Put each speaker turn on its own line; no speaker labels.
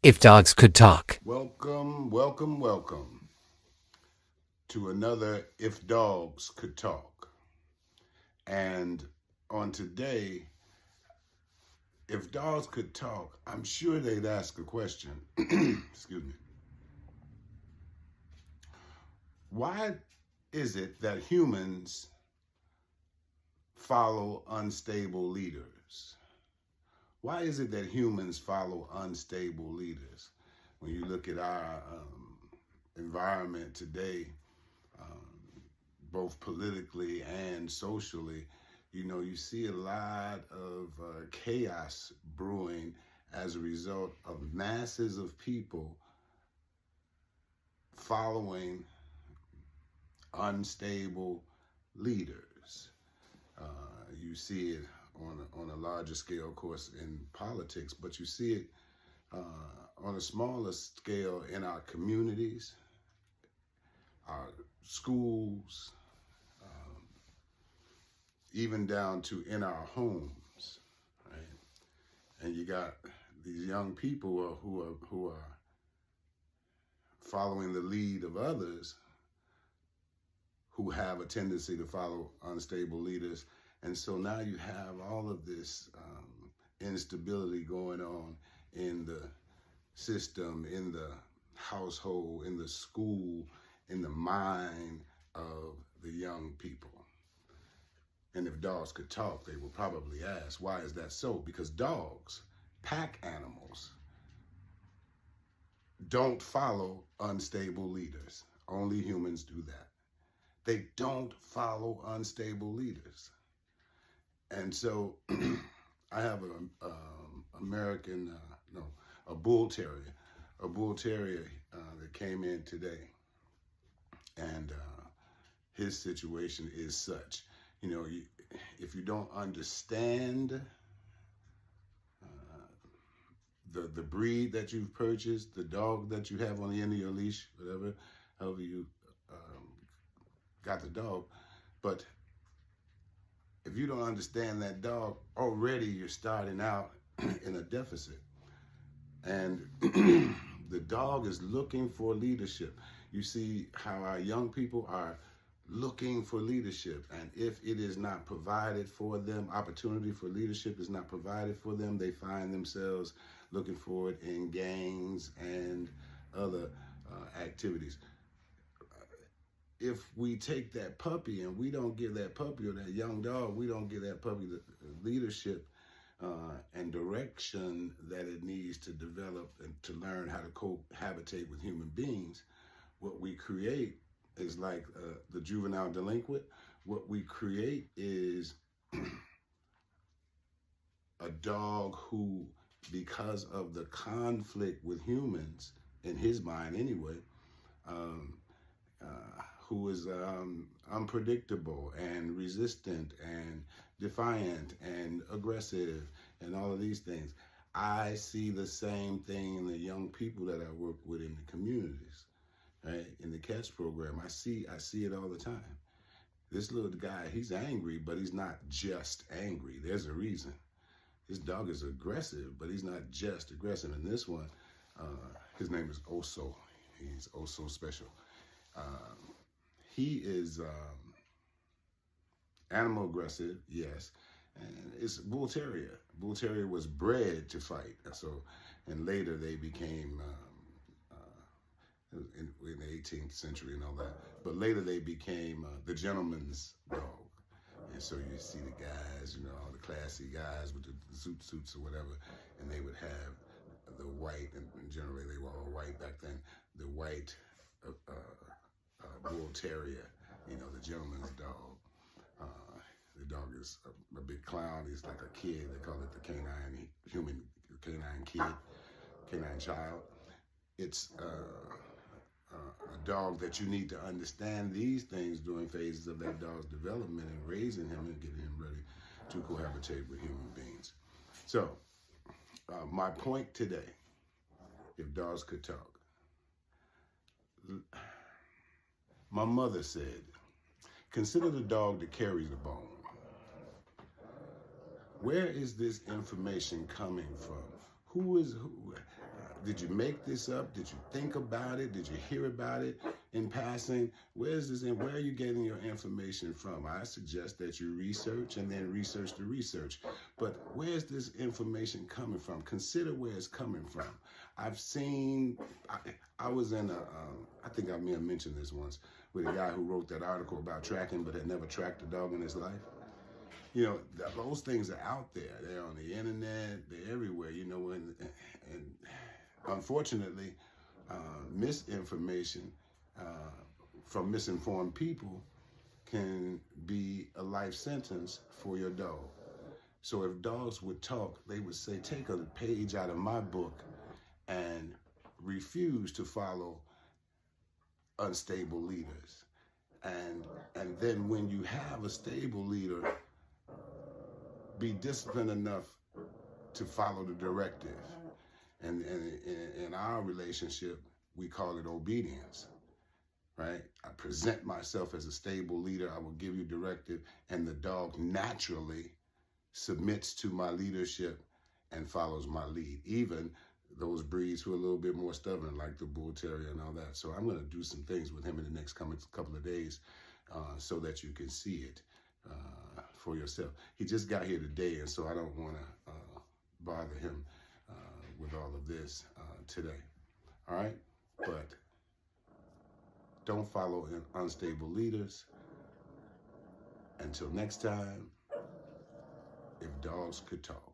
If Dogs Could Talk.
Welcome, welcome, welcome to another If Dogs Could Talk. And on today, if dogs could talk, I'm sure they'd ask a question. Excuse me. Why is it that humans follow unstable leaders? Why is it that humans follow unstable leaders? When you look at our environment today, both politically and socially, you see a lot of chaos brewing as a result of masses of people following unstable leaders. You see it on a larger scale, of course, in politics, but you see it on a smaller scale in our communities, our schools, even down to in our homes, right? And you got these young people who are following the lead of others who have a tendency to follow unstable leaders. And so now you have all of this instability going on in the system, in the household, in the school, in the mind of the young people. And if dogs could talk, they would probably ask, why is that so? Because dogs, pack animals, don't follow unstable leaders. Only humans do that. They don't follow unstable leaders. And so I have a bull terrier, that came in today. And his situation is such, if you don't understand the breed that you've purchased, the dog that you have on the end of your leash, however you got the dog, but if you don't understand that dog, already you're starting out in a deficit. And the dog is looking for leadership. You see how our young people are looking for leadership. And if it is not provided for them, opportunity for leadership is not provided for them, they find themselves looking for it in gangs and other activities. If we take that puppy and we don't give that puppy or that young dog, we don't give that puppy the leadership and direction that it needs to develop and to learn how to cohabitate with human beings, what we create is like the juvenile delinquent. What we create is a dog who, because of the conflict with humans, in his mind anyway, who is unpredictable and resistant and defiant and aggressive and all of these things. I see the same thing in the young people that I work with in the communities, right? In the CATCH program, I see it all the time. This little guy, he's angry, but he's not just angry. There's a reason. This dog is aggressive, but he's not just aggressive. And this one, his name is Oso. He's Oso special. He is animal aggressive, yes, and it's bull terrier. Bull terrier was bred to fight, and later they became in the 18th century and all that. But later they became the gentleman's dog, and so you see the guys, all the classy guys with the zoot suits or whatever, and they would have the white, and generally they were all white back then. The white bull terrier, the gentleman's dog. The dog is a big clown. He's like a kid. They call it the canine child. It's a dog that you need to understand these things during phases of that dog's development and raising him and getting him ready to cohabitate with human beings. So, my point today, if dogs could talk, my mother said, consider the dog that carries the bone. Where is this information coming from? Who is who? Did you make this up? Did you think about it? Did you hear about it in passing? Where's this and where are you getting your information from? I suggest that you research and then research the research. But where's this information coming from? Consider where it's coming from. I've seen, I was in I think I may have mentioned this once, with a guy who wrote that article about tracking but had never tracked a dog in his life. You know, those things are out there. They're on the internet. They're everywhere, you know, and unfortunately, misinformation from misinformed people can be a life sentence for your dog. So if dogs would talk, they would say, take a page out of my book and refuse to follow unstable leaders. And then when you have a stable leader, be disciplined enough to follow the directive. And in our relationship, we call it obedience, right? I present myself as a stable leader. I will give you directive, and the dog naturally submits to my leadership and follows my lead. Even those breeds who are a little bit more stubborn, like the Bull Terrier and all that. So I'm going to do some things with him in the next couple of days so that you can see it for yourself. He just got here today, and so I don't want to bother him with all of this today. All right? But don't follow unstable leaders. Until next time, if dogs could talk.